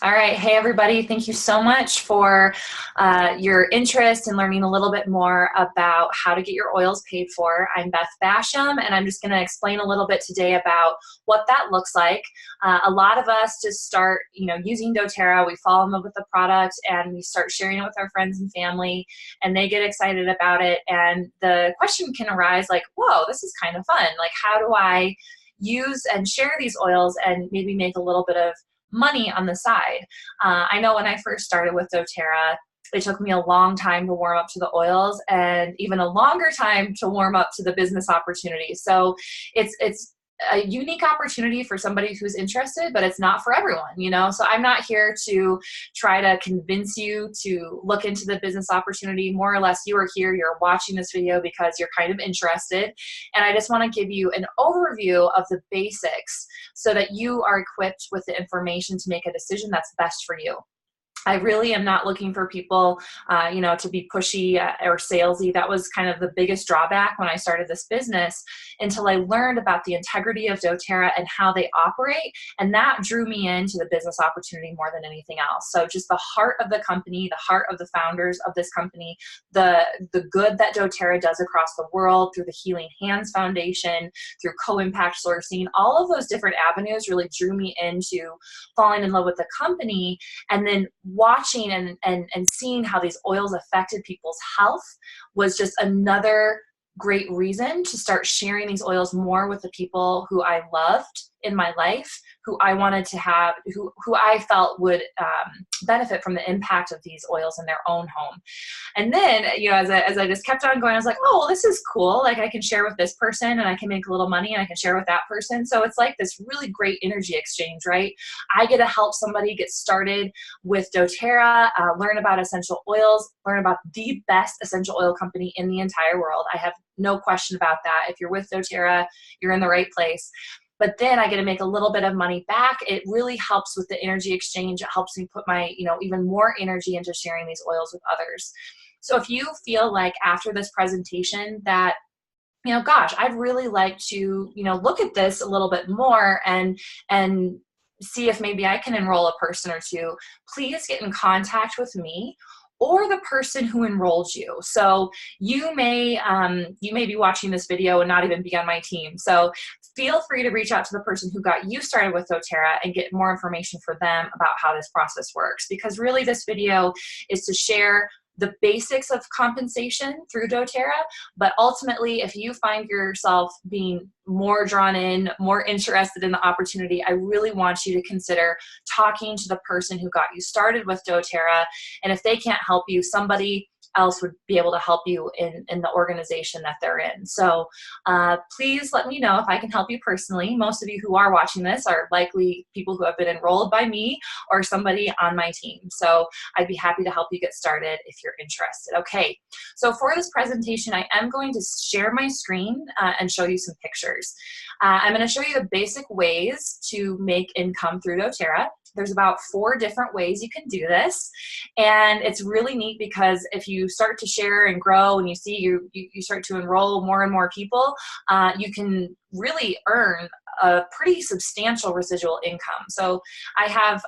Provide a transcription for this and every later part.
All right. Hey, everybody. Thank you so much for your interest in learning a little bit more about how to get your oils paid for. I'm Beth Basham, and I'm just going to explain a little bit today about what that looks like. A lot of us just start, using doTERRA. We fall in love with the product, and we start sharing it with our friends and family, and they get excited about it. And the question can arise like, whoa, this is kind of fun. Like, how do I use and share these oils and maybe make a little bit of money on the side? I know when I first started with doTERRA, it took me a long time to warm up to the oils and even a longer time to warm up to the business opportunity. So it's a unique opportunity for somebody who's interested, but it's not for everyone. So I'm not here to try to convince you to look into the business opportunity. More or less, you are here, you're watching this video because you're kind of interested. And I just want to give you an overview of the basics so that you are equipped with the information to make a decision that's best for you. I really am not looking for people, to be pushy or salesy. That was kind of the biggest drawback when I started this business until I learned about the integrity of doTERRA and how they operate. And that drew me into the business opportunity more than anything else. So just the heart of the company, the heart of the founders of this company, the good that doTERRA does across the world through the Healing Hands Foundation, through co-impact sourcing, all of those different avenues really drew me into falling in love with the company. And then watching and seeing how these oils affected people's health was just another great reason to start sharing these oils more with the people who I loved in my life, who I wanted to have, who I felt would benefit from the impact of these oils in their own home. And then, as I just kept on going, I was like, oh, well, this is cool. Like, I can share with this person and I can make a little money and I can share with that person. So it's like this really great energy exchange, right? I get to help somebody get started with doTERRA, learn about essential oils, learn about the best essential oil company in the entire world. I have no question about that. If you're with doTERRA, you're in the right place. But then I get to make a little bit of money back. It really helps with the energy exchange. It helps me put my, even more energy into sharing these oils with others. So if you feel like after this presentation that, gosh, I'd really like to, look at this a little bit more and see if maybe I can enroll a person or two, please get in contact with me or the person who enrolled you. So you may be watching this video and not even be on my team. So feel free to reach out to the person who got you started with doTERRA and get more information for them about how this process works. Because really this video is to share the basics of compensation through doTERRA, but ultimately, if you find yourself being more drawn in, more interested in the opportunity, I really want you to consider talking to the person who got you started with doTERRA. And if they can't help you, somebody else would be able to help you in the organization that they're in. So please let me know if I can help you personally. Most of you who are watching this are likely people who have been enrolled by me or somebody on my team. So I'd be happy to help you get started if you're interested. Okay, so for this presentation, I am going to share my screen and show you some pictures. I'm going to show you the basic ways to make income through doTERRA. There's about 4 different ways you can do this. And it's really neat because if you start to share and grow and you see you start to enroll more and more people, you can really earn a pretty substantial residual income. So I have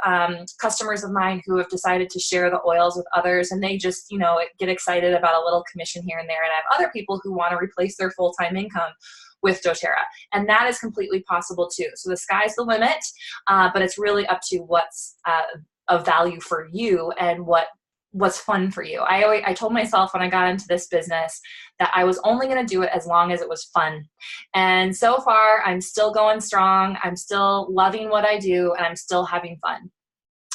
customers of mine who have decided to share the oils with others, and they just, get excited about a little commission here and there. And I have other people who want to replace their full-time income with doTERRA, and that is completely possible too. So the sky's the limit, but it's really up to what's of value for you and what's fun for you. I told myself when I got into this business that I was only going to do it as long as it was fun. And so far, I'm still going strong. I'm still loving what I do, and I'm still having fun.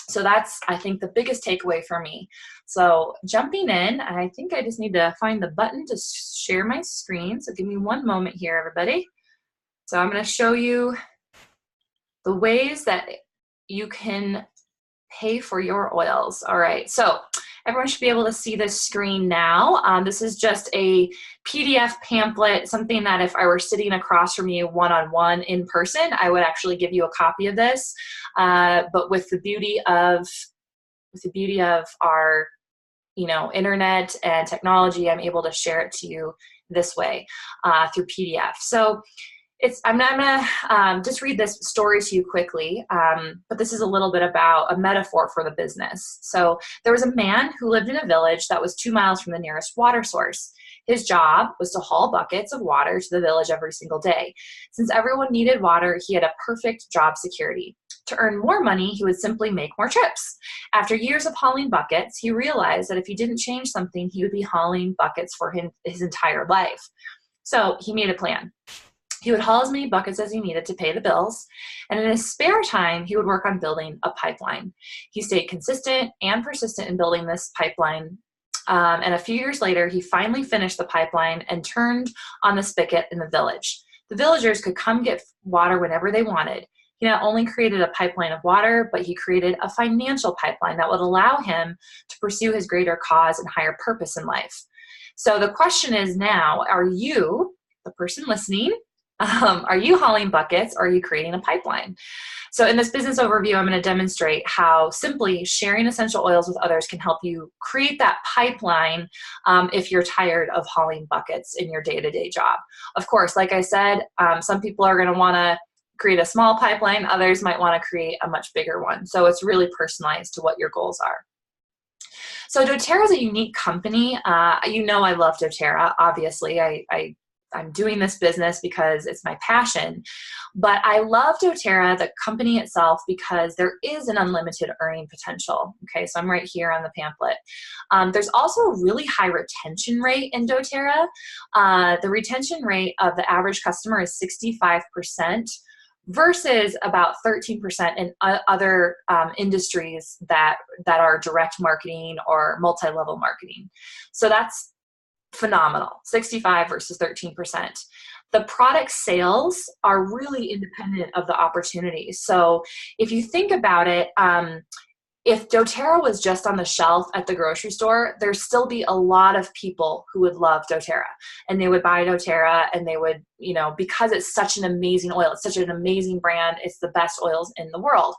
So that's, I think, the biggest takeaway for me. So jumping in, I think I just need to find the button to share my screen. So give me one moment here, everybody. So I'm going to show you the ways that you can pay for your oils. All right, so everyone should be able to see this screen now. This is just a PDF pamphlet, something that if I were sitting across from you one-on-one in person, I would actually give you a copy of this. But with the beauty of our internet and technology, I'm able to share it to you this way through PDF. So I'm gonna just read this story to you quickly, but this is a little bit about a metaphor for the business. So there was a man who lived in a village that was 2 miles from the nearest water source. His job was to haul buckets of water to the village every single day. Since everyone needed water, he had a perfect job security. To earn more money, he would simply make more trips. After years of hauling buckets, he realized that if he didn't change something, he would be hauling buckets for his entire life. So he made a plan. He would haul as many buckets as he needed to pay the bills, and in his spare time, he would work on building a pipeline. He stayed consistent and persistent in building this pipeline, and a few years later, he finally finished the pipeline and turned on the spigot in the village. The villagers could come get water whenever they wanted. He not only created a pipeline of water, but he created a financial pipeline that would allow him to pursue his greater cause and higher purpose in life. So the question is now, are you, the person listening, are you hauling buckets or are you creating a pipeline? So in this business overview, I'm going to demonstrate how simply sharing essential oils with others can help you create that pipeline if you're tired of hauling buckets in your day-to-day job. Of course, like I said, some people are going to want to create a small pipeline. Others might want to create a much bigger one. So it's really personalized to what your goals are. So doTERRA is a unique company. You know I love doTERRA. Obviously, I'm doing this business because it's my passion, but I love doTERRA, the company itself, because there is an unlimited earning potential. Okay, so I'm right here on the pamphlet. There's also a really high retention rate in doTERRA. The retention rate of the average customer is 65%. Versus about 13% in other industries that are direct marketing or multi-level marketing. So that's phenomenal, 65 versus 13%. The product sales are really independent of the opportunity. So if you think about it, if doTERRA was just on the shelf at the grocery store, there'd still be a lot of people who would love doTERRA, and they would buy doTERRA, and they would, you know, because it's such an amazing oil, it's such an amazing brand, it's the best oils in the world.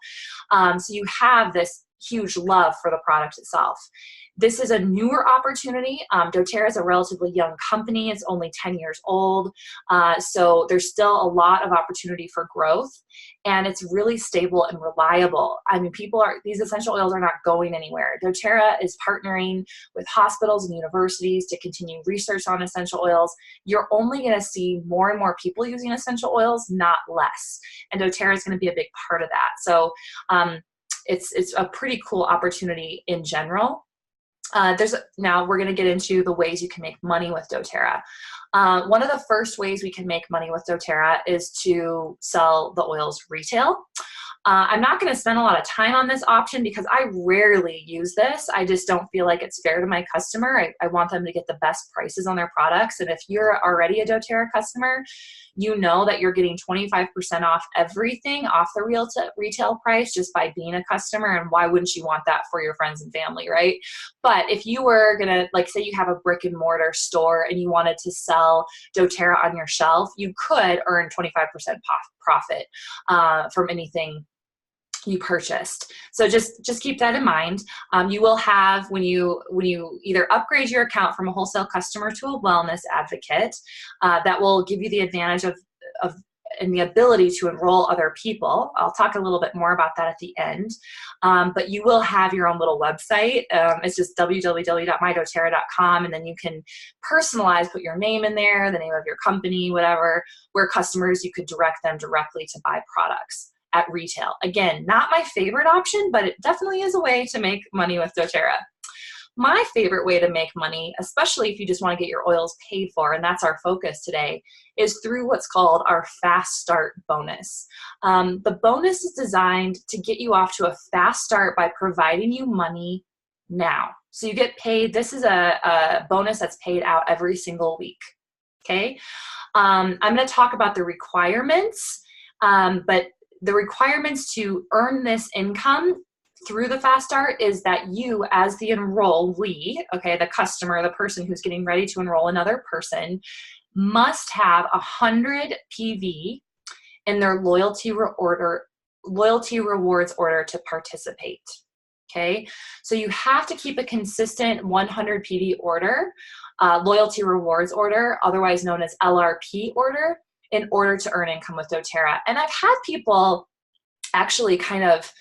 So you have this huge love for the product itself. This is a newer opportunity. doTERRA is a relatively young company. It's only 10 years old. So there's still a lot of opportunity for growth, and it's really stable and reliable. I mean, these essential oils are not going anywhere. doTERRA is partnering with hospitals and universities to continue research on essential oils. You're only going to see more and more people using essential oils, not less. And doTERRA is going to be a big part of that. So it's a pretty cool opportunity in general. Now we're going to get into the ways you can make money with doTERRA. One of the first ways we can make money with doTERRA is to sell the oils retail. I'm not going to spend a lot of time on this option because I rarely use this. I just don't feel like it's fair to my customer. I want them to get the best prices on their products. And if you're already a doTERRA customer, you know that you're getting 25% off everything off the retail price just by being a customer. And why wouldn't you want that for your friends and family, right? But if you were going to, like, say you have a brick and mortar store and you wanted to sell doTERRA on your shelf, you could earn 25% profit from anything you purchased. So just keep that in mind. You will have, when you either upgrade your account from a wholesale customer to a wellness advocate, that will give you the advantage of and the ability to enroll other people. I'll talk a little bit more about that at the end. But you will have your own little website. It's just www.mydoterra.com, and then you can personalize, put your name in there, the name of your company, whatever, where customers, you could direct them directly to buy products at retail. Again, not my favorite option, but it definitely is a way to make money with doTERRA. My favorite way to make money, especially if you just want to get your oils paid for, and that's our focus today, is through what's called our Fast Start bonus. The bonus is designed to get you off to a fast start by providing you money now. So you get paid. This is a bonus that's paid out every single week. Okay. I'm going to talk about the requirements, but the requirements to earn this income through the Fast Start is that you, as the enrollee, okay, the customer, the person who's getting ready to enroll another person, must have 100 PV in their loyalty rewards order to participate. Okay, so you have to keep a consistent 100 PV order, loyalty rewards order, otherwise known as LRP order, in order to earn income with doTERRA. And I've had people actually kind of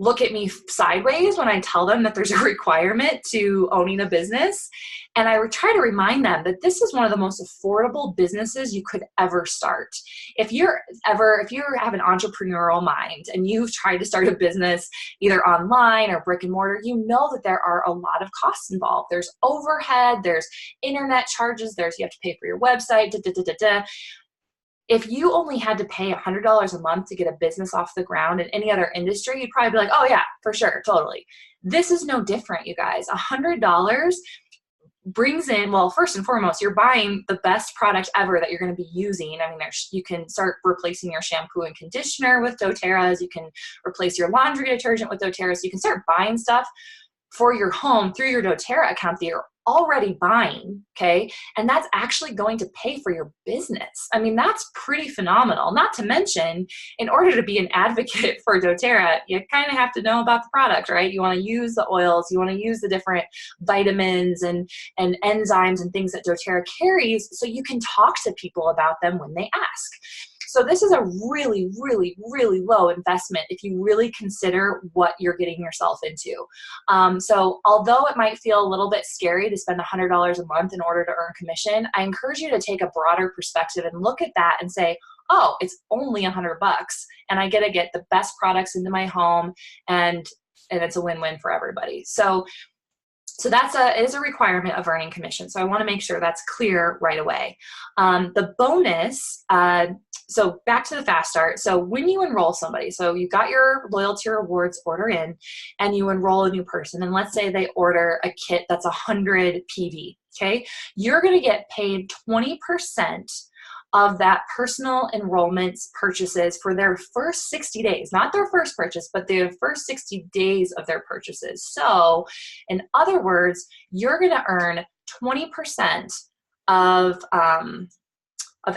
look at me sideways when I tell them that there's a requirement to owning a business. And I would try to remind them that this is one of the most affordable businesses you could ever start. If you have an entrepreneurial mind and you've tried to start a business either online or brick and mortar, you know that there are a lot of costs involved. There's overhead, there's internet charges, you have to pay for your website, If you only had to pay $100 a month to get a business off the ground in any other industry, you'd probably be like, oh yeah, for sure, totally. This is no different, you guys. $100 brings in, well, first and foremost, you're buying the best product ever that you're going to be using. I mean, you can start replacing your shampoo and conditioner with doTERRAs. You can replace your laundry detergent with doTERRA. So you can start buying stuff for your home through your doTERRA account that you're already buying, okay? And that's actually going to pay for your business. I mean, that's pretty phenomenal. Not to mention, in order to be an advocate for doTERRA, you kind of have to know about the product, right? You want to use the oils, you want to use the different vitamins and enzymes and things that doTERRA carries so you can talk to people about them when they ask. So this is a really, really, really low investment if you really consider what you're getting yourself into. So although it might feel a little bit scary to spend $100 a month in order to earn commission, I encourage you to take a broader perspective and look at that and say, oh, it's only $100 and I get to get the best products into my home, and it's a win-win for everybody. So it is a requirement of earning commission. So I want to make sure that's clear right away. The bonus, so back to the Fast Start. So when you enroll somebody, so you got your loyalty rewards order in and you enroll a new person, and let's say they order a kit that's 100 PV, okay? You're going to get paid 20% of that personal enrollment's purchases for their first 60 days, not their first purchase, but their first 60 days of their purchases. So in other words, you're going to earn 20% of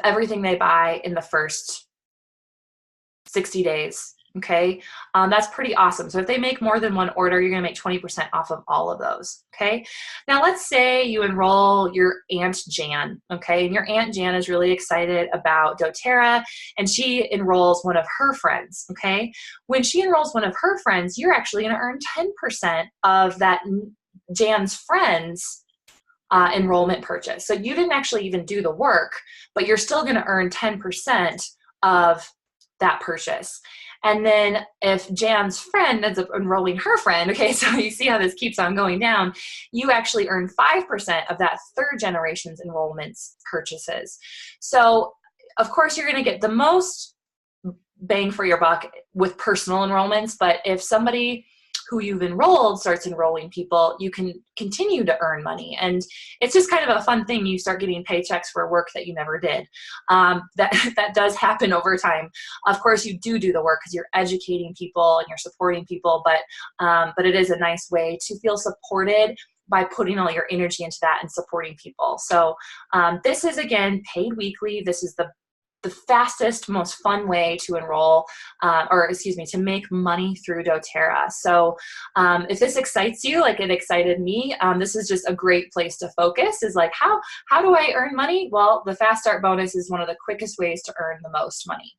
everything they buy in the first 60 days. Okay, that's pretty awesome. So if they make more than one order, you're going to make 20% off of all of those. Okay, now let's say you enroll your Aunt Jan. Okay, and your Aunt Jan is really excited about doTERRA, and she enrolls one of her friends. Okay, when she enrolls one of her friends, you're actually going to earn 10% of that Jan's friends enrollment purchase. So you didn't actually even do the work, but you're still going to earn 10% of that purchase. And then if Jan's friend ends up enrolling her friend, okay, so you see how this keeps on going down, you actually earn 5% of that third generation's enrollments purchases. So of course you're going to get the most bang for your buck with personal enrollments, but if somebody who you've enrolled starts enrolling people, you can continue to earn money. And it's just kind of a fun thing. You start getting paychecks for work that you never did. That does happen over time. Of course, you do the work because you're educating people and you're supporting people, but it is a nice way to feel supported by putting all your energy into that and supporting people. So this is, again, paid weekly. This is the fastest, most fun way to enroll, to make money through doTERRA. So if this excites you, like it excited me, this is just a great place to focus, is like, how do I earn money? Well, the Fast Start bonus is one of the quickest ways to earn the most money,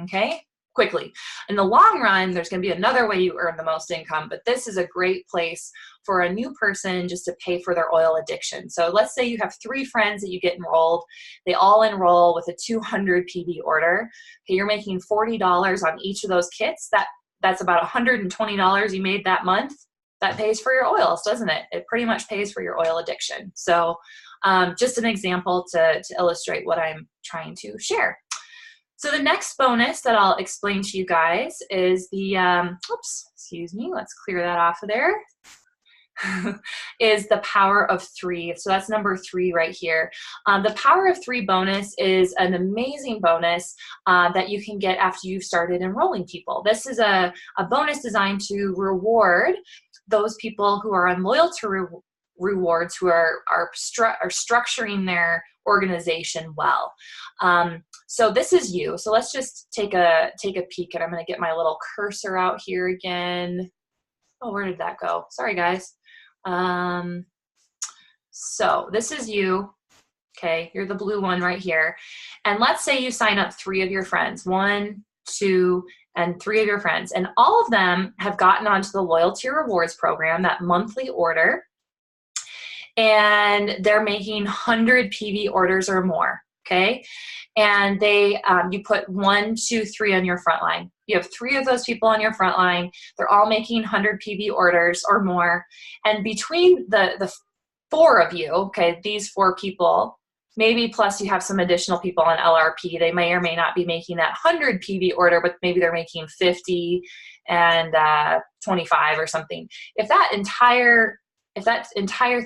okay? Quickly. In the long run, there's going to be another way you earn the most income, but this is a great place for a new person just to pay for their oil addiction. So let's say you have 3 friends that you get enrolled. They all enroll with a 200 PV order. Okay, you're making $40 on each of those kits. That's about $120 you made that month. That pays for your oils, doesn't it? It pretty much pays for your oil addiction. So just an example to illustrate what I'm trying to share. So the next bonus that I'll explain to you guys is the, let's clear that off of there, is the Power of 3. So that's number 3 right here. The Power of 3 bonus is an amazing bonus that you can get after you've started enrolling people. This is a bonus designed to reward those people who are on loyalty rewards, who are structuring their organization well. So this is you. So let's just take a peek, and I'm going to get my little cursor out here again. Oh, where did that go? Sorry, guys. So this is you. Okay, you're the blue one right here. And let's say you sign up 3 of your friends, 1, 2, and 3 of your friends, and all of them have gotten onto the Loyalty Rewards program, that monthly order, and they're making 100 PV orders or more, okay? And they, you put 1, 2, 3 on your front line. You have 3 of those people on your front line. They're all making 100 PV orders or more. And between the 4 of you, okay, these 4 people, maybe plus you have some additional people on LRP, they may or may not be making that 100 PV order, but maybe they're making 50 and 25 or something. If that entire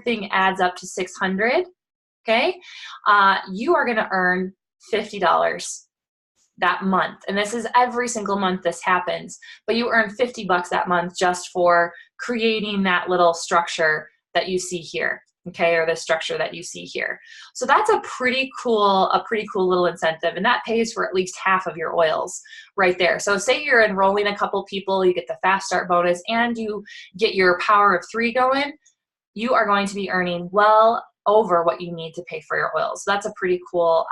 thing adds up to 600, okay, you are going to earn $50 that month. And this is every single month this happens, but you earn $50 that month just for creating that little structure that you see here, okay, or the structure that you see here. So that's a pretty cool little incentive, and that pays for at least half of your oils right there. So say you're enrolling a couple people, you get the fast start bonus, and you get your power of 3 going, you are going to be earning well over what you need to pay for your oils. So that's a pretty cool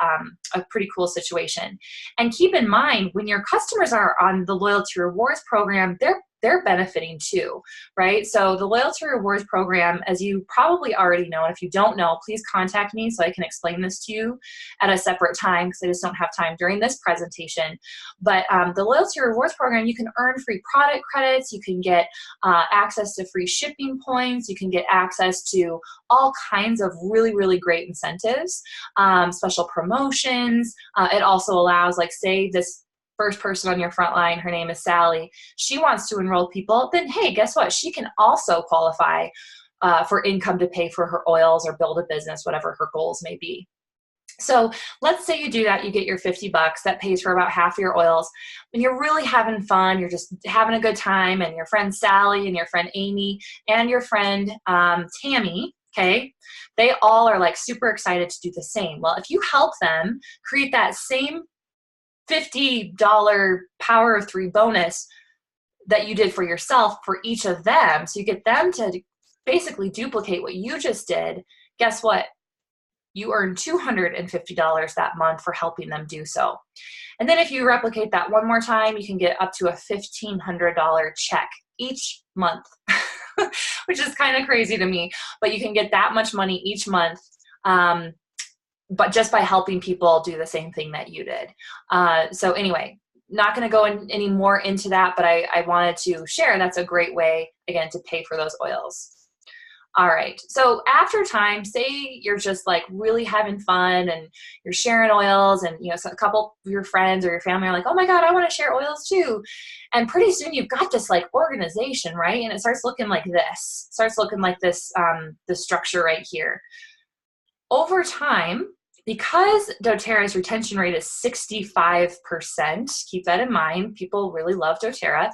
situation. And keep in mind, when your customers are on the Loyalty Rewards program, they're benefiting too, right? So the Loyalty Rewards program, as you probably already know, and if you don't know, please contact me so I can explain this to you at a separate time, because I just don't have time during this presentation. But the Loyalty Rewards program, you can earn free product credits, you can get access to free shipping points, you can get access to all kinds of really, really great incentives, special promotions. It also allows, like, say this first person on your front line, her name is Sally, she wants to enroll people, then hey, guess what? She can also qualify for income to pay for her oils or build a business, whatever her goals may be. So let's say you do that, you get your $50, that pays for about half of your oils, and you're really having fun, you're just having a good time, and your friend Sally and your friend Amy and your friend Tammy, okay, they all are like super excited to do the same. Well, if you help them create that same $50 power of 3 bonus that you did for yourself for each of them, so you get them to basically duplicate what you just did, guess what? You earn $250 that month for helping them do so. And then if you replicate that one more time, you can get up to a $1,500 check each month, which is kind of crazy to me, but you can get that much money each month, but just by helping people do the same thing that you did. So anyway, not going to go any more into that, but I wanted to share that's a great way, again, to pay for those oils. All right, so after time, say you're just like really having fun and you're sharing oils, and so a couple of your friends or your family are like, oh my God, I want to share oils too. And pretty soon you've got this like organization, right? And it starts looking like this, this structure right here. Over time, because doTERRA's retention rate is 65%, keep that in mind, people really love doTERRA,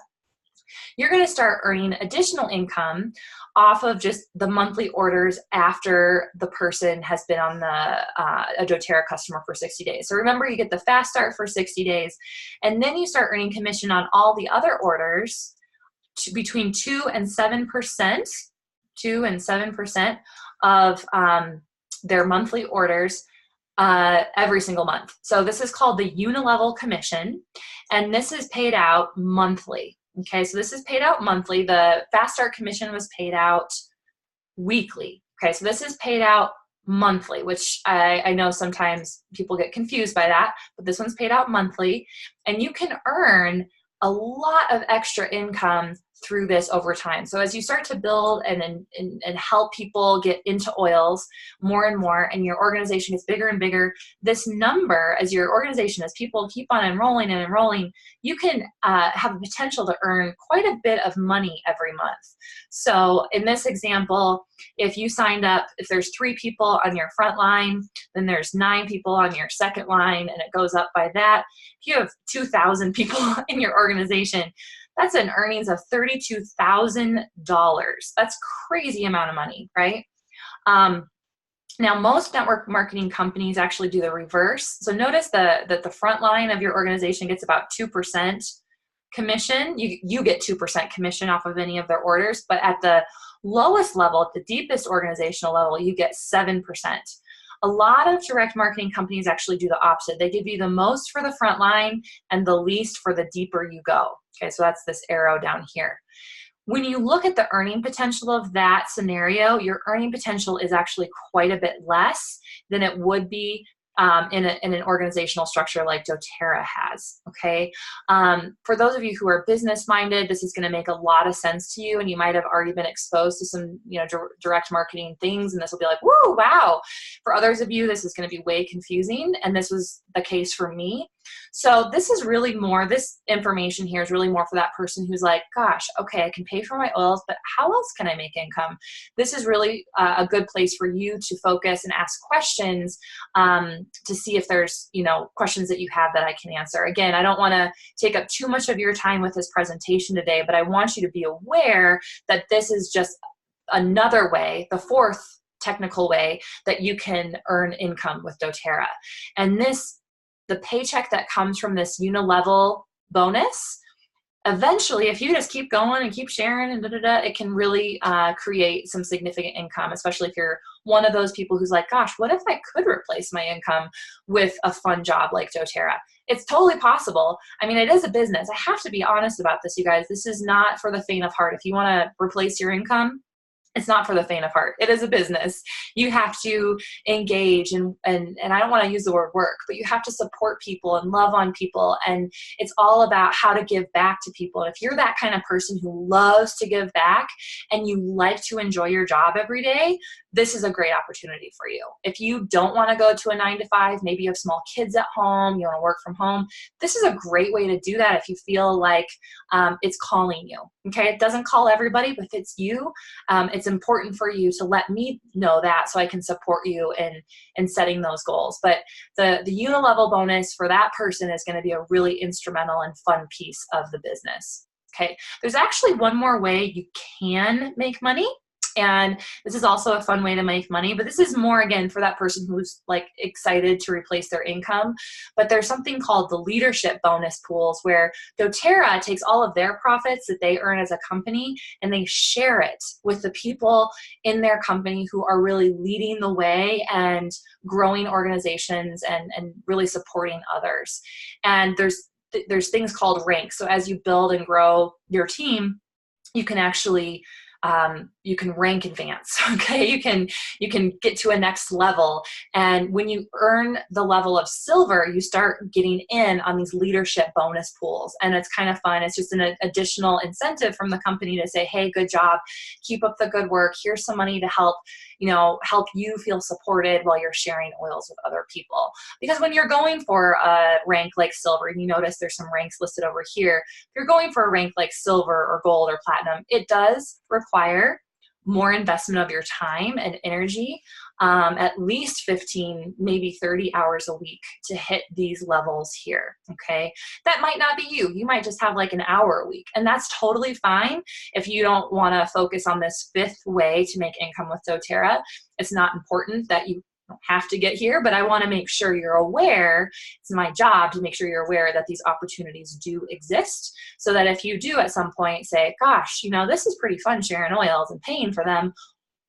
you're going to start earning additional income off of just the monthly orders after the person has been on a doTERRA customer for 60 days. So remember, you get the fast start for 60 days, and then you start earning commission on all the other orders between 2 and 7%, 2 and 7% of their monthly orders every single month. So this is called the unilevel commission, and this is paid out monthly. Okay, so this is paid out monthly. The fast start commission was paid out weekly. Okay, so this is paid out monthly, which I know sometimes people get confused by that, but this one's paid out monthly, and you can earn a lot of extra income through this over time. So as you start to build and help people get into oils more and more, and your organization gets bigger and bigger, this number, as your organization, as people keep on enrolling and enrolling, you can have a potential to earn quite a bit of money every month. So in this example, if you signed up, if there's 3 people on your front line, then there's 9 people on your second line, and it goes up by that. If you have 2,000 people in your organization, that's an earnings of $32,000. That's crazy amount of money, right? Now, most network marketing companies actually do the reverse. So notice that the front line of your organization gets about 2% commission. You get 2% commission off of any of their orders, but at the lowest level, at the deepest organizational level, you get 7%. A lot of direct marketing companies actually do the opposite. They give you the most for the front line and the least for the deeper you go. Okay, so that's this arrow down here. When you look at the earning potential of that scenario, your earning potential is actually quite a bit less than it would be in an organizational structure like doTERRA has, okay? For those of you who are business-minded, this is gonna make a lot of sense to you, and you might have already been exposed to some, direct marketing things, and this will be like, woo, wow. For others of you, this is gonna be way confusing, and this was the case for me. So this is really more, this information here is really more for that person who's like, gosh, okay, I can pay for my oils, but how else can I make income? This is really a good place for you to focus and ask questions to see if there's, questions that you have that I can answer. Again, I don't want to take up too much of your time with this presentation today, but I want you to be aware that this is just another way, the fourth technical way that you can earn income with doTERRA. And the paycheck that comes from this unilevel bonus, eventually, if you just keep going and keep sharing and it can really create some significant income, especially if you're one of those people who's like, gosh, what if I could replace my income with a fun job like doTERRA? It's totally possible. I mean, it is a business. I have to be honest about this, you guys. This is not for the faint of heart. If you want to replace your income, it's not for the faint of heart. It is a business. You have to engage and I don't want to use the word work, but you have to support people and love on people. And it's all about how to give back to people. And if you're that kind of person who loves to give back and you like to enjoy your job every day, this is a great opportunity for you. If you don't want to go to a 9-to-5, maybe you have small kids at home, you want to work from home, this is a great way to do that if you feel like it's calling you. Okay, it doesn't call everybody, but if it's you, it's important for you to let me know that so I can support you in setting those goals. But the unilevel bonus for that person is going to be a really instrumental and fun piece of the business. Okay, there's actually one more way you can make money. And this is also a fun way to make money, but this is more, again, for that person who's like excited to replace their income. But there's something called the leadership bonus pools where doTERRA takes all of their profits that they earn as a company and they share it with the people in their company who are really leading the way and growing organizations and really supporting others. And there's things called ranks. So as you build and grow your team, you can actually you can rank advance, okay? You can get to a next level. And when you earn the level of silver, you start getting in on these leadership bonus pools. And it's kind of fun. It's just an additional incentive from the company to say, hey, good job, keep up the good work. Here's some money to help you feel supported while you're sharing oils with other people. Because when you're going for a rank like silver, and you notice there's some ranks listed over here, if you're going for a rank like silver or gold or platinum, it does require more investment of your time and energy, at least 15, maybe 30 hours a week to hit these levels here, okay? That might not be you. You might just have like an hour a week, and that's totally fine if you don't want to focus on this fifth way to make income with doTERRA. It's not important that you don't have to get here, but I want to make sure you're aware. It's my job to make sure you're aware that these opportunities do exist, so that if you do at some point say, gosh, this is pretty fun sharing oils and paying for them,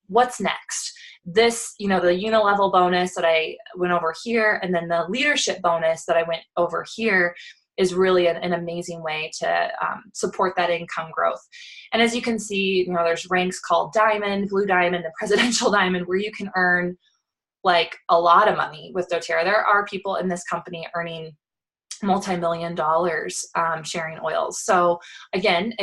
what's next? This, the unilevel bonus that I went over here, and then the leadership bonus that I went over here is really an amazing way to support that income growth. And as you can see, there's ranks called diamond, blue diamond, and presidential diamond, where you can earn like a lot of money with doTERRA. There are people in this company earning multi-million dollars sharing oils. So again,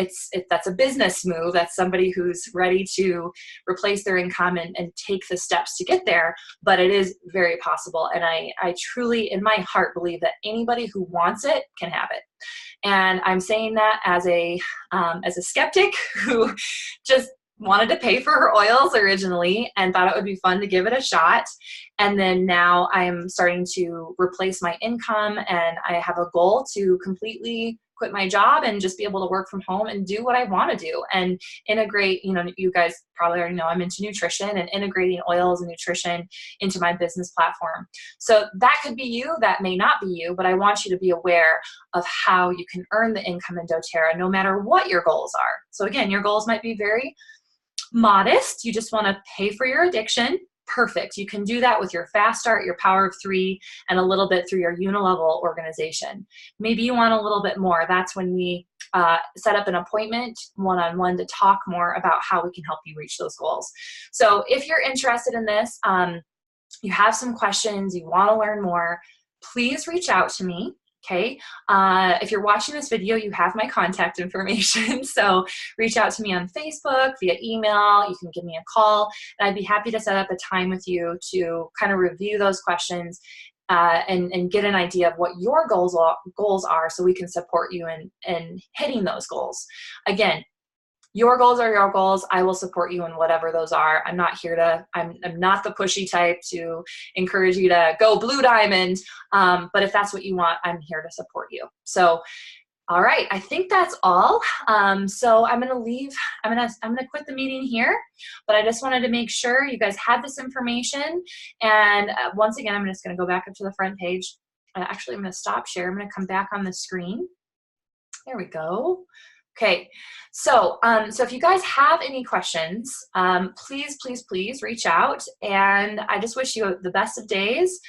that's a business move. That's somebody who's ready to replace their income and take the steps to get there. But it is very possible. And I truly, in my heart, believe that anybody who wants it can have it. And I'm saying that as a skeptic who just wanted to pay for her oils originally and thought it would be fun to give it a shot. And then now I'm starting to replace my income, and I have a goal to completely quit my job and just be able to work from home and do what I want to do and integrate, you guys probably already know I'm into nutrition and integrating oils and nutrition into my business platform. So that could be you, that may not be you, but I want you to be aware of how you can earn the income in doTERRA no matter what your goals are. So again, your goals might be very modest. You just want to pay for your addiction. perfect. You can do that with your Fast Start, your Power of 3, and a little bit through your Unilevel organization. Maybe you want a little bit more. That's when we set up an appointment one-on-one to talk more about how we can help you reach those goals. So if you're interested in this, you have some questions, you want to learn more, please reach out to me. Okay. If you're watching this video, you have my contact information. So reach out to me on Facebook, via email. You can give me a call, and I'd be happy to set up a time with you to kind of review those questions and get an idea of what your goals are, so we can support you in hitting those goals. Again, your goals are your goals. I will support you in whatever those are. I'm not here to, I'm not the pushy type to encourage you to go Blue Diamond. But if that's what you want, I'm here to support you. So, all right, I think that's all. So I'm gonna leave, I'm gonna quit the meeting here, but I just wanted to make sure you guys had this information. And once again, I'm just gonna go back up to the front page. Actually, I'm gonna stop share. I'm gonna come back on the screen. There we go. Okay, so if you guys have any questions, please, please, please reach out. And I just wish you the best of days.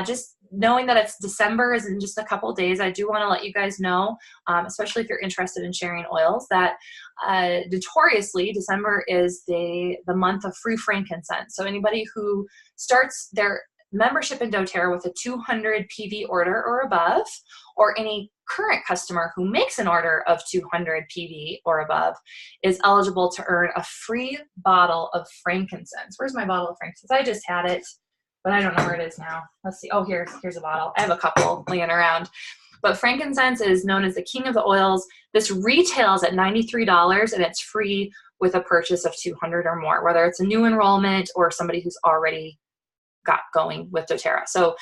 Just knowing that it's December is in just a couple of days, I do want to let you guys know, especially if you're interested in sharing oils, that notoriously December is the month of free frankincense. So anybody who starts their membership in doTERRA with a 200 PV order or above, or any current customer who makes an order of 200 PV or above, is eligible to earn a free bottle of frankincense. Where's my bottle of frankincense? I just had it, but I don't know where it is now. Let's see. Oh, here's a bottle. I have a couple laying around. But frankincense is known as the king of the oils. This retails at $93, and it's free with a purchase of 200 or more, whether it's a new enrollment or somebody who's already got going with doTERRA. So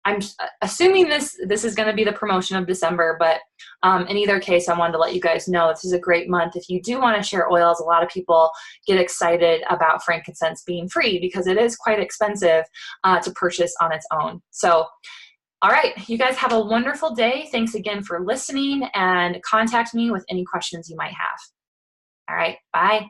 I'm assuming this is going to be the promotion of December, but in either case, I wanted to let you guys know this is a great month. If you do want to share oils, a lot of people get excited about frankincense being free because it is quite expensive to purchase on its own. So, all right, you guys have a wonderful day. Thanks again for listening, and contact me with any questions you might have. All right, bye.